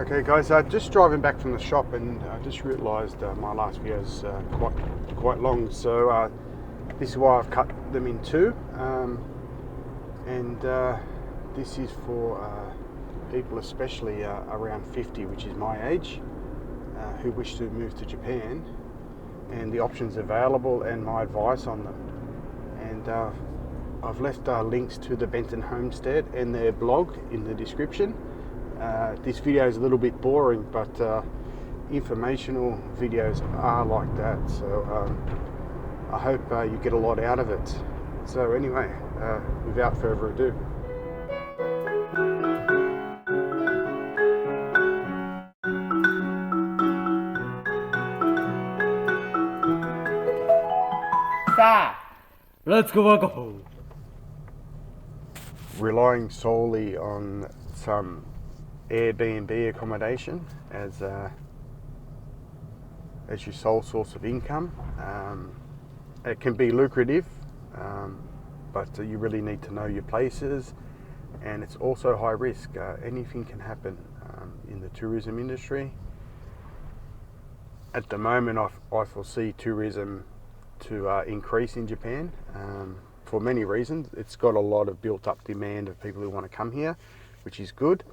Okay guys, just driving back from the shop and I just realised my last video is quite long, so this is why I've cut them in two, and this is for people especially around 50, which is my age, who wish to move to Japan, and the options available and my advice on them. And I've left links to the Benton Homestead and their blog in the description. This video is a little bit boring, but informational videos are like that, so I hope you get a lot out of it. So anyway, without further ado, let's go back home. Relying solely on some Airbnb accommodation as your sole source of income, it can be lucrative, but you really need to know your places, and it's also high risk. Anything can happen in the tourism industry. At the moment, I foresee tourism to increase in Japan for many reasons. It's got a lot of built up demand of people who want to come here, which is good,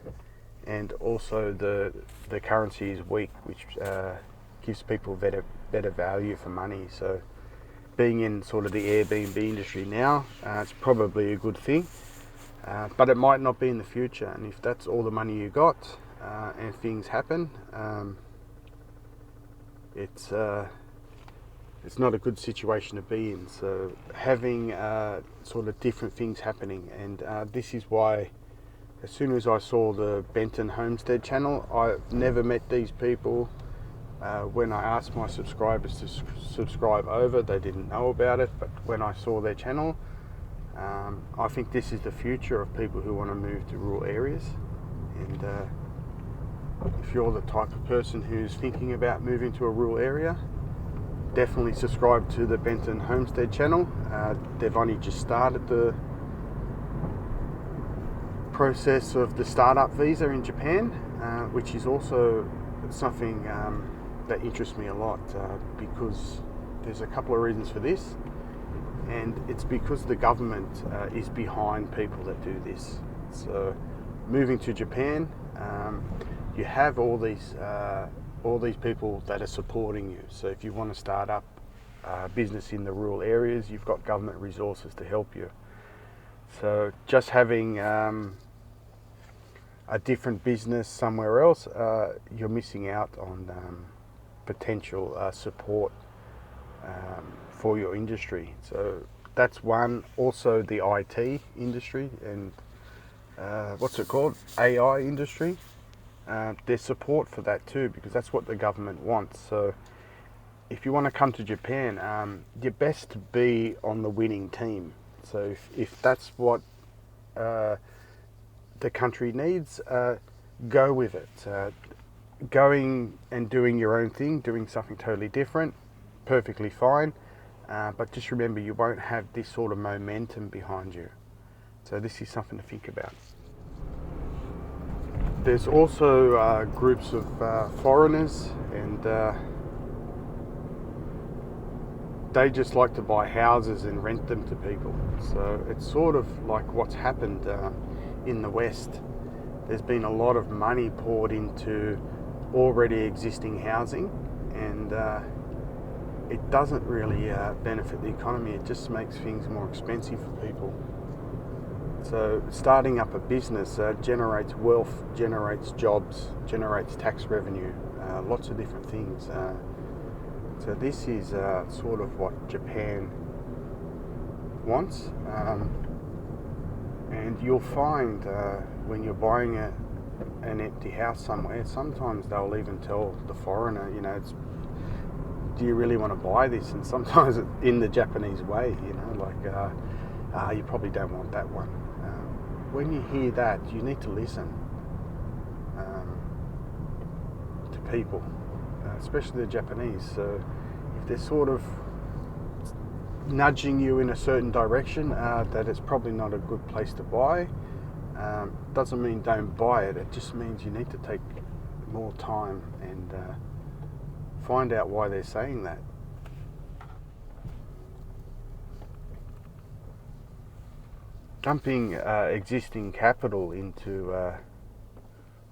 and also the currency is weak, which gives people better value for money. So being in sort of the Airbnb industry now, it's probably a good thing, but it might not be in the future. And if that's all the money you got and things happen, it's not a good situation to be in. So having sort of different things happening, and this is why as soon as I saw the Benton Homestead channel, I've never met these people. When I asked my subscribers to subscribe over, they didn't know about it, but when I saw their channel, I think this is the future of people who want to move to rural areas. And if you're the type of person who's thinking about moving to a rural area, definitely subscribe to the Benton Homestead channel. They've only just started the process of the startup visa in Japan, which is also something that interests me a lot, because there's a couple of reasons for this, and it's because the government is behind people that do this. So moving to Japan, you have all these people that are supporting you. So if you want to start up business in the rural areas, you've got government resources to help you. So just having a different business somewhere else, you're missing out on potential support for your industry. So that's one. Also the IT industry and what's it called? AI industry. There's support for that too, because that's what the government wants. So if you want to come to Japan, you're best to be on the winning team. So if that's what the country needs, go with it. Going and doing your own thing, doing something totally different, perfectly fine, but just remember, you won't have this sort of momentum behind you. So this is something to think about. There's also groups of foreigners, and they just like to buy houses and rent them to people. So it's sort of like what's happened in the West. There's been a lot of money poured into already existing housing, and it doesn't really benefit the economy. It just makes things more expensive for people. So starting up a business generates wealth, generates jobs, generates tax revenue, lots of different things. So this is sort of what Japan wants. And you'll find when you're buying an empty house somewhere, sometimes they'll even tell the foreigner, do you really want to buy this? And sometimes in the Japanese way, like, you probably don't want that one. When you hear that, you need to listen to people, especially the Japanese. So if they're sort of nudging you in a certain direction, that it's probably not a good place to buy. Doesn't mean don't buy it. It just means you need to take more time and find out why they're saying that. Dumping existing capital into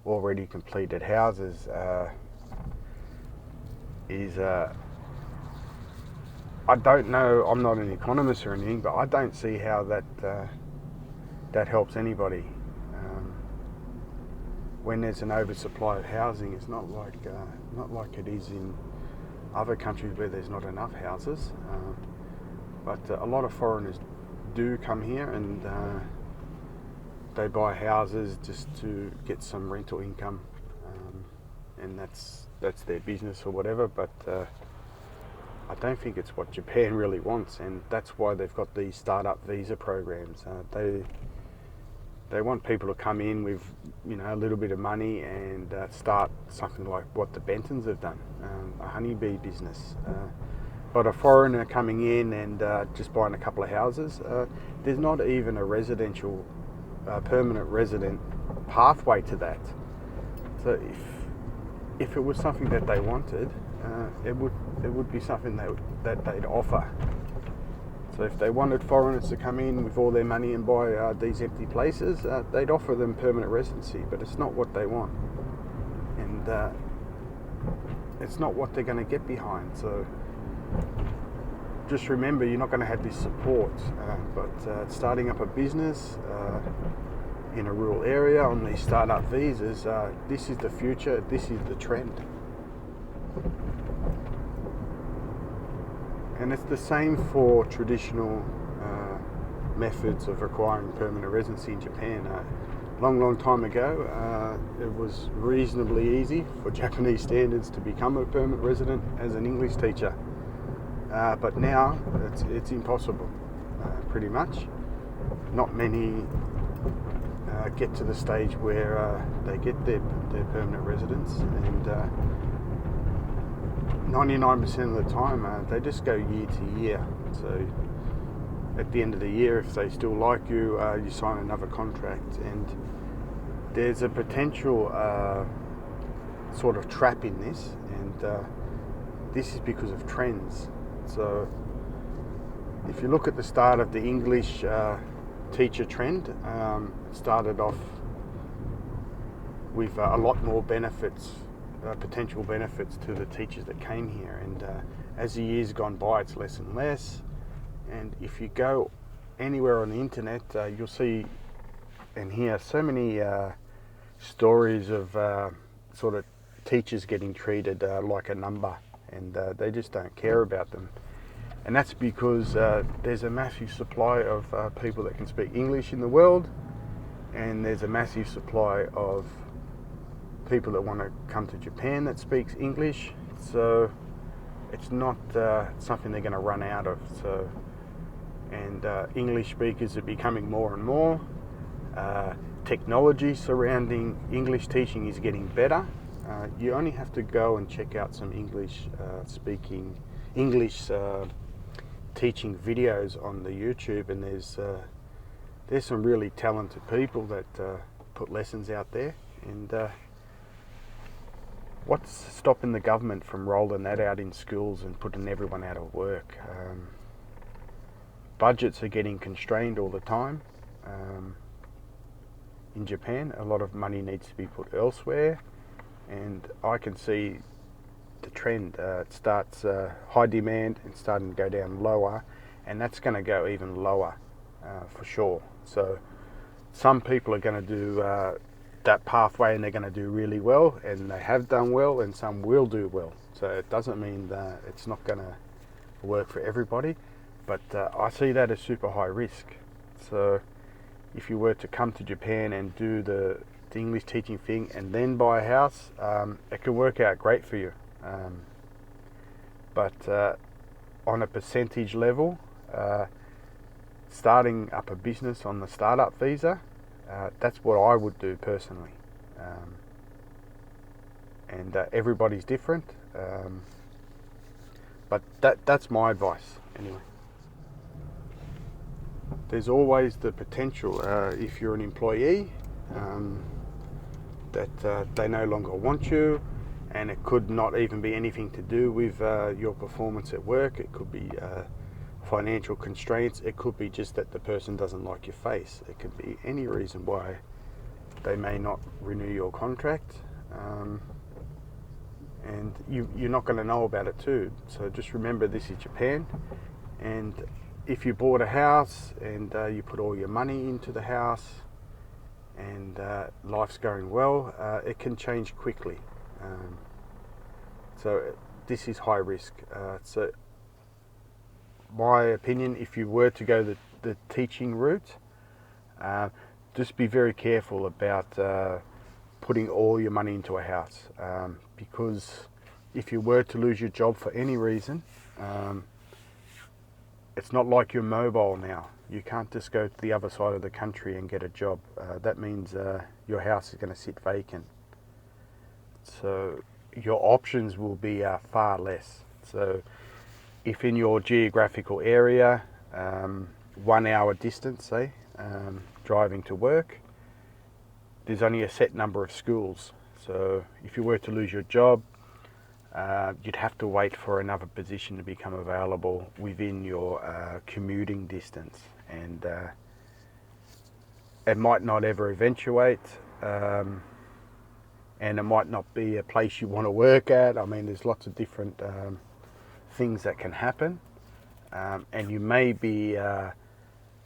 already completed houses is I don't know, I'm not an economist or anything, but I don't see how that helps anybody. When there's an oversupply of housing, it's not like it is in other countries where there's not enough houses. But a lot of foreigners do come here and they buy houses just to get some rental income, and that's their business or whatever. But I don't think it's what Japan really wants, and that's why they've got these startup visa programs. They want people to come in with, a little bit of money and start something like what the Bentons have done, a honeybee business. But a foreigner coming in and just buying a couple of houses, there's not even a residential, permanent resident pathway to that. So if it was something that they wanted, it would be something that they'd offer. So if they wanted foreigners to come in with all their money and buy these empty places, they'd offer them permanent residency, but it's not what they want. And it's not what they're going to get behind. So just remember, you're not going to have this support, but starting up a business in a rural area on these startup visas, this is the future, this is the trend. And it's the same for traditional methods of acquiring permanent residency in Japan. Long time ago, it was reasonably easy for Japanese standards to become a permanent resident as an English teacher. But now it's impossible, pretty much. Not many get to the stage where they get their permanent residence, and 99% of the time they just go year to year. So at the end of the year, if they still like you, you sign another contract, and there's a potential sort of trap in this, and this is because of trends. So if you look at the start of the English teacher trend, it started off with a lot more benefits, potential benefits to the teachers that came here, and as the years gone by, it's less and less. And if you go anywhere on the internet, you'll see and hear so many stories of sort of teachers getting treated like a number, and they just don't care about them. And that's because there's a massive supply of people that can speak English in the world, and there's a massive supply of people that want to come to Japan that speaks English. So it's not something they're going to run out of. So, and English speakers are becoming more and more. Technology surrounding English teaching is getting better. You only have to go and check out some English teaching videos on the YouTube, and there's some really talented people that put lessons out there. And what's stopping the government from rolling that out in schools and putting everyone out of work? Budgets are getting constrained all the time. In Japan, a lot of money needs to be put elsewhere, and I can see the trend. It starts high demand and starting to go down lower, and that's going to go even lower for sure. So some people are going to do that pathway, and they're going to do really well, and they have done well, and some will do well. So it doesn't mean that it's not going to work for everybody, but I see that as super high risk. So if you were to come to Japan and do the English teaching thing and then buy a house, it can work out great for you. But on a percentage level, starting up a business on the startup visa, that's what I would do personally. And everybody's different, but that's my advice anyway. There's always the potential, if you're an employee, that they no longer want you, and it could not even be anything to do with your performance at work. It could be financial constraints. It could be just that the person doesn't like your face. It could be any reason why they may not renew your contract, and you're not going to know about it too. So just remember, this is Japan, and if you bought a house and you put all your money into the house and life's going well, it can change quickly. So this is high risk. So my opinion, if you were to go the teaching route, just be very careful about putting all your money into a house, because if you were to lose your job for any reason, it's not like you're mobile now. You can't just go to the other side of the country and get a job. That means your house is going to sit vacant. So your options will be far less. So if in your geographical area, 1 hour distance, say, driving to work, there's only a set number of schools. So if you were to lose your job, you'd have to wait for another position to become available within your commuting distance, and it might not ever eventuate, and it might not be a place you want to work at. I mean, there's lots of different things that can happen, and you may be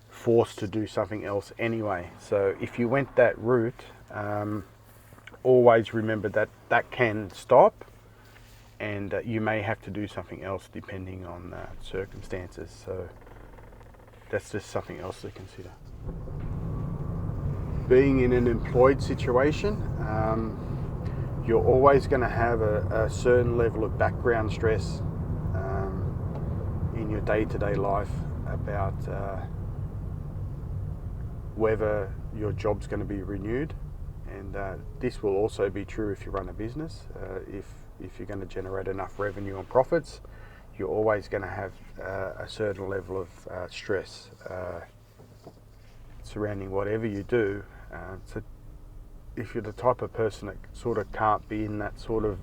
forced to do something else anyway. So if you went that route, always remember that that can stop, and you may have to do something else depending on circumstances. So that's just something else to consider. Being in an employed situation, you're always going to have a certain level of background stress in your day-to-day life about whether your job's going to be renewed, and this will also be true if you run a business. If you're going to generate enough revenue and profits, you're always going to have a certain level of stress surrounding whatever you do. So if you're the type of person that sort of can't be in that sort of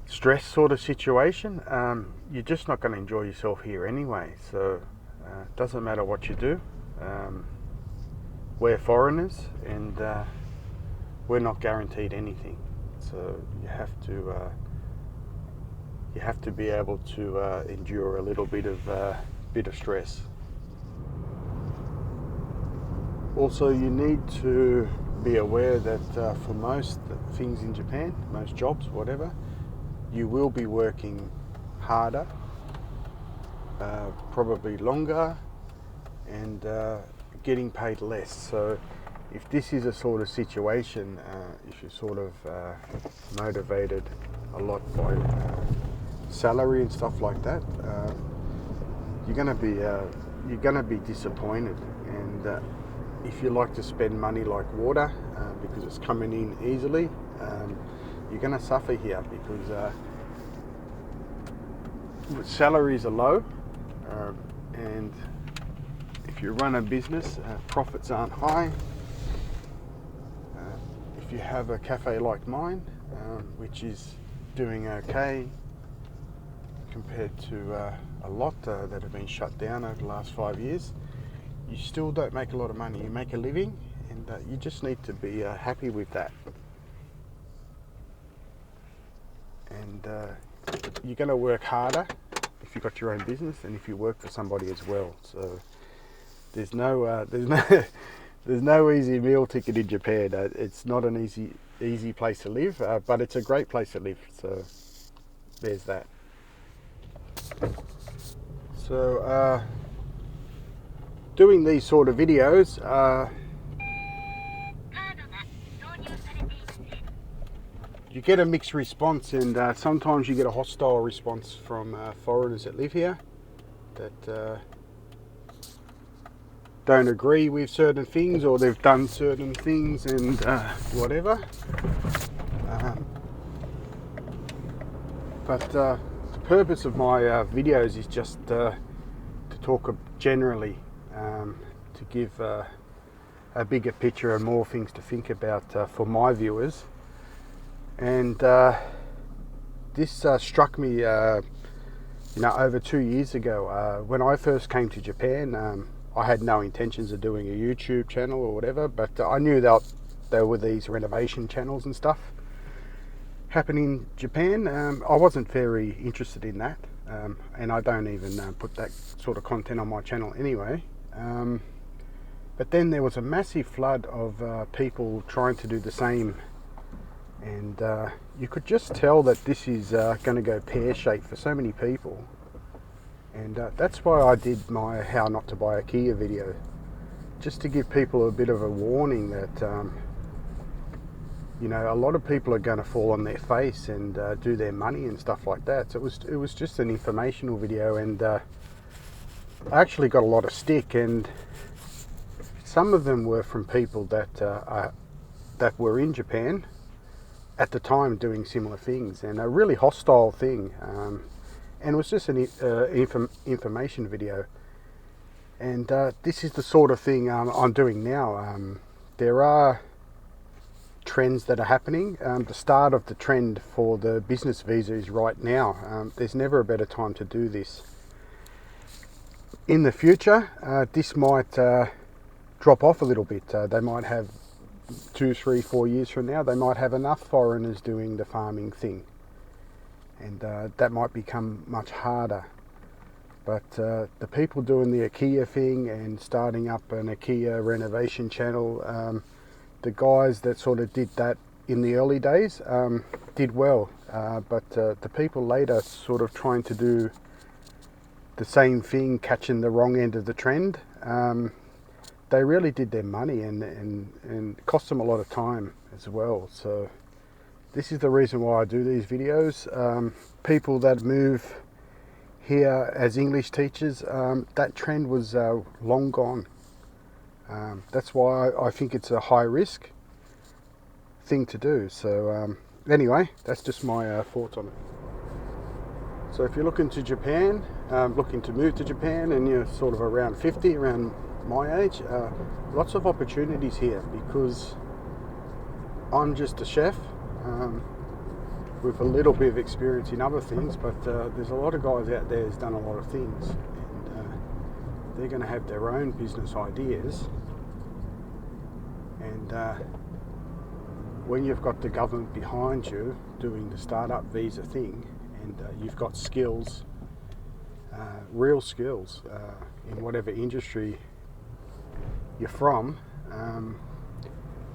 stress sort of situation, you're just not going to enjoy yourself here anyway. So it doesn't matter what you do. We're foreigners, and we're not guaranteed anything. So you have to be able to endure a little bit of stress. Also, you need to be aware that for most things in Japan, most jobs, whatever, you will be working harder, probably longer, and getting paid less. So if this is a sort of situation, if you're sort of motivated a lot by salary and stuff like that, you're gonna be disappointed. And if you like to spend money like water because it's coming in easily, you're gonna suffer here, because salaries are low, and if you run a business, profits aren't high. If you have a cafe like mine, which is doing okay compared to a lot that have been shut down over the last 5 years, you still don't make a lot of money. You make a living, and you just need to be happy with that. And you're going to work harder if you've got your own business than if you work for somebody as well. So there's no easy meal ticket in Japan. It's not an easy place to live, but it's a great place to live. So there's that. So doing these sort of videos, you get a mixed response, and sometimes you get a hostile response from foreigners that live here that don't agree with certain things, or they've done certain things, and whatever. But the purpose of my videos is just to talk generally, to give a a bigger picture and more things to think about for my viewers. And this struck me, over 2 years ago. When I first came to Japan, I had no intentions of doing a YouTube channel or whatever, but I knew that there were these renovation channels and stuff happening in Japan. I wasn't very interested in that, and I don't even put that sort of content on my channel anyway. But then there was a massive flood of people trying to do the same, and you could just tell that this is going to go pear-shaped for so many people. And that's why I did my how not to buy a Kia video, just to give people a bit of a warning that a lot of people are going to fall on their face and do their money and stuff like that. So it was just an informational video, and I actually got a lot of stick, and some of them were from people that were in Japan at the time doing similar things, and a really hostile thing. And it was just an information video. And this is the sort of thing I'm doing now. There are trends that are happening. The start of the trend for the business visa is right now. There's never a better time to do this. In the future, this might drop off a little bit. They might have 2, 3, 4 years from now, they might have enough foreigners doing the farming thing. And that might become much harder. But the people doing the IKEA thing and starting up an IKEA renovation channel, the guys that sort of did that in the early days did well. But the people later sort of trying to do the same thing, catching the wrong end of the trend, they really did their money, and cost them a lot of time as well. So this is the reason why I do these videos. People that move here as English teachers, that trend was long gone. That's why I think it's a high risk thing to do. So anyway, that's just my thoughts on it. So if you're looking to Japan, looking to move to Japan, and you're sort of around 50, around my age, lots of opportunities here, because I'm just a chef with a little bit of experience in other things, but there's a lot of guys out there who's done a lot of things, and they're going to have their own business ideas. And when you've got the government behind you doing the startup visa thing, and you've got skills, real skills in whatever industry you're from,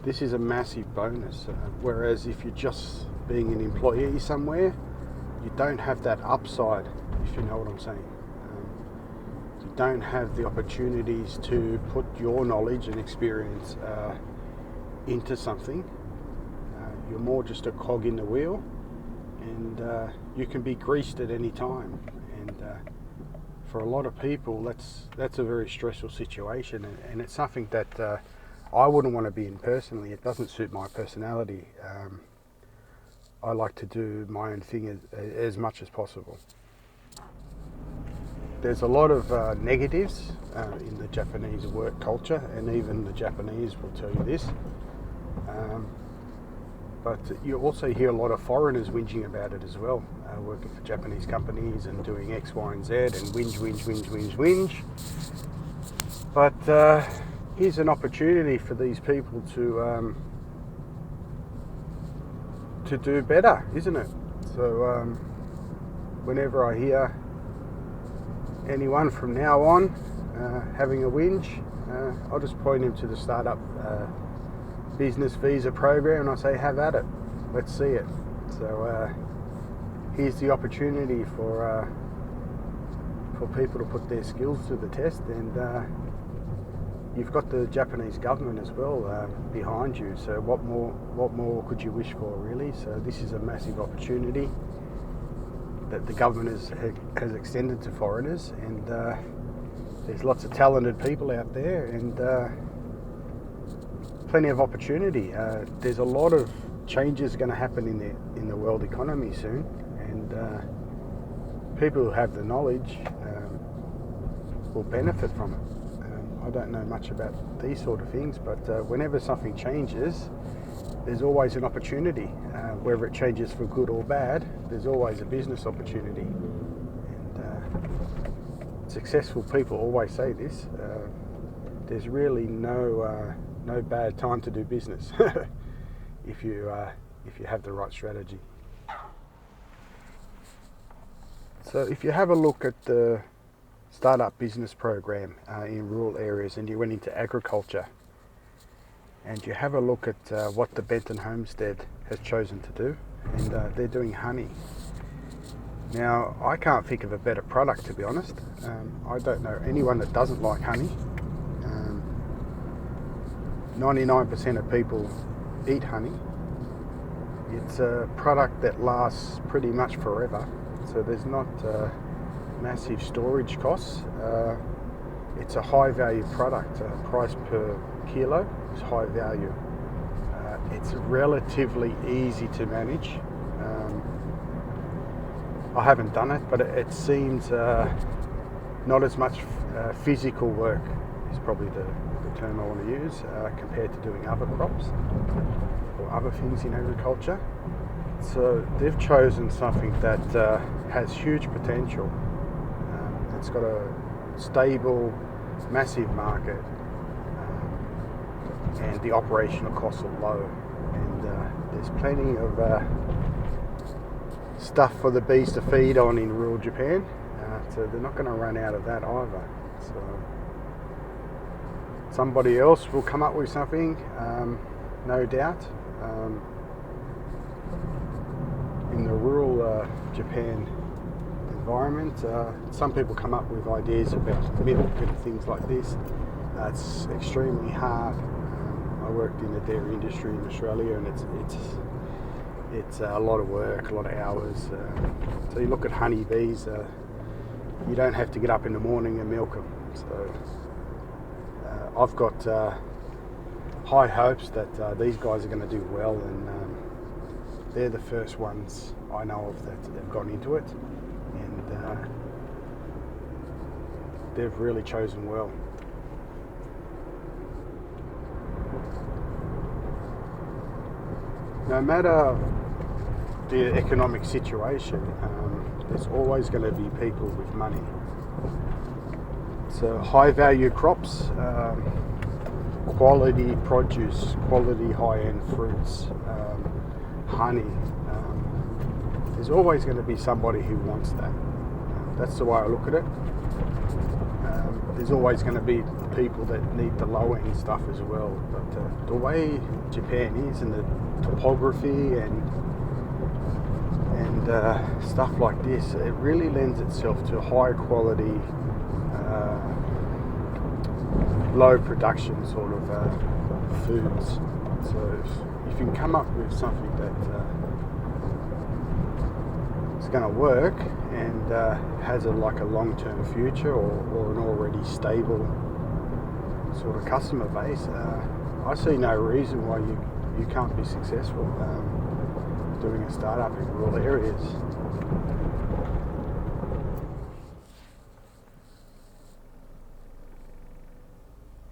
this is a massive bonus. Whereas if you're just being an employee somewhere, you don't have that upside, if you know what I'm saying. You don't have the opportunities to put your knowledge and experience into something. You're more just a cog in the wheel, and you can be greased at any time. And for a lot of people, that's a very stressful situation, and it's something that I wouldn't want to be in personally. It doesn't suit my personality. I like to do my own thing as much as possible. There's a lot of negatives in the Japanese work culture, and even the Japanese will tell you this. But you also hear a lot of foreigners whinging about it as well, working for Japanese companies and doing X, Y, and Z, and whinge. But here's an opportunity for these people to do better, isn't it? So whenever I hear anyone from now on having a whinge, I'll just point him to the startup business visa program, and I say, have at it, let's see it. So here's the opportunity for people to put their skills to the test, and you've got the Japanese government as well behind you. So what more could you wish for, really? So this is a massive opportunity that the government has extended to foreigners, and there's lots of talented people out there, and plenty of opportunity. There's a lot of changes going to happen in the world economy soon, and people who have the knowledge will benefit from it. I don't know much about these sort of things, but whenever something changes, there's always an opportunity. Whether it changes for good or bad, there's always a business opportunity. And successful people always say this. There's really no bad time to do business if you have the right strategy. So if you have a look at the startup business program in rural areas, and you went into agriculture, and you have a look at what the Benton Homestead has chosen to do, and they're doing honey. Now, I can't think of a better product, to be honest. I don't know anyone that doesn't like honey. 99% of people eat honey. It's a product that lasts pretty much forever, so there's not massive storage costs. It's a high value product. Price per kilo is high value. It's relatively easy to manage. I haven't done it, but it seems not as much physical work is probably the term I want to use compared to doing other crops or other things in agriculture. So they've chosen something that has huge potential. It's got a stable, massive market, and the operational costs are low, and there's plenty of stuff for the bees to feed on in rural Japan, so they're not going to run out of that either. So somebody else will come up with something, no doubt. In the rural Japan environment, some people come up with ideas about milk and things like this. It's extremely hard. I worked in the dairy industry in Australia, and it's a lot of work, a lot of hours. So you look at honeybees, you don't have to get up in the morning and milk them. So I've got high hopes that these guys are going to do well, and they're the first ones I know of that have gone into it, and they've really chosen well. No matter the economic situation, there's always going to be people with money. So high value crops, quality produce, quality high-end fruits, honey, there's always going to be somebody who wants that. That's the way I look at it. There's always going to be people that need the low-end stuff as well, but the way Japan is, and the topography and stuff like this, it really lends itself to high quality, low production sort of foods. So if you can come up with something that is going to work and has a long-term future, or an already stable sort of customer base, I see no reason why you can't be successful doing a startup in rural areas.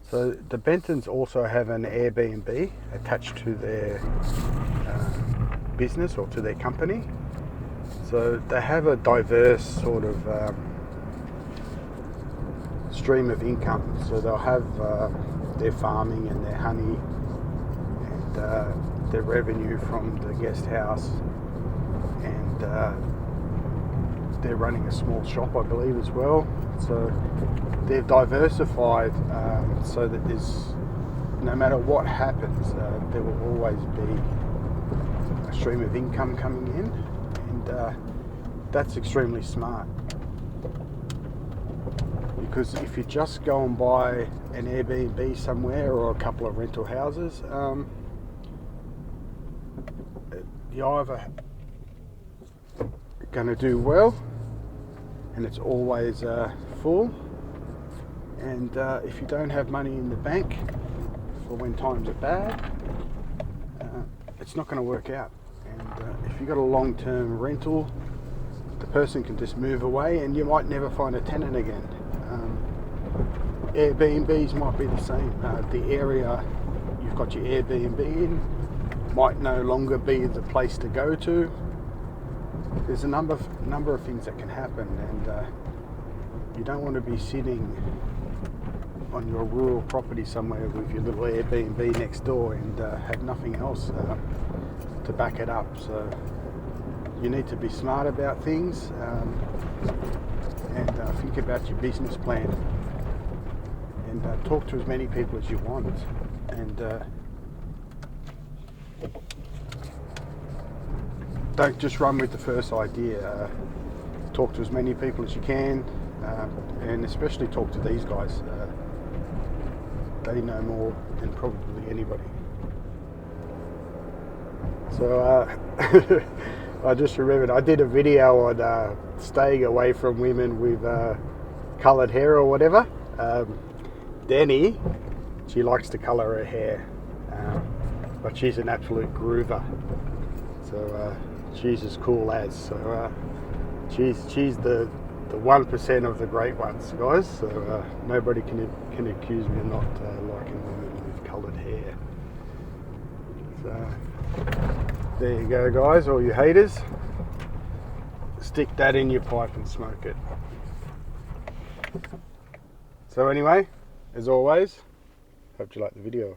So the Bentons also have an Airbnb attached to their business, or to their company. So they have a diverse sort of stream of income. So they'll have their farming and their honey, and their revenue from the guest house, and they're running a small shop, I believe, as well. So they've diversified so that there's, no matter what happens, there will always be a stream of income coming in, and that's extremely smart. Because if you just go and buy an Airbnb somewhere, or a couple of rental houses, you're either going to do well, and it's always full, and if you don't have money in the bank for when times are bad, it's not going to work out. And if you've got a long-term rental, the person can just move away, and you might never find a tenant again. Airbnbs might be the same. The area you've got your Airbnb in might no longer be the place to go to. There's a number of things that can happen, and you don't want to be sitting on your rural property somewhere with your little Airbnb next door and have nothing else to back it up. So you need to be smart about things and think about your business plan, and talk to as many people as you want, and don't just run with the first idea. Talk to as many people as you can, and especially talk to these guys. They know more than probably anybody. So I just remembered I did a video on staying away from women with coloured hair or whatever. Denny, she likes to colour her hair, but she's an absolute groover. So she's as cool as. So she's the 1% of the great ones, guys. So nobody can accuse me of not liking women with coloured hair. So there you go, guys, all you haters. Stick that in your pipe and smoke it. So anyway, as always, hope you like the video.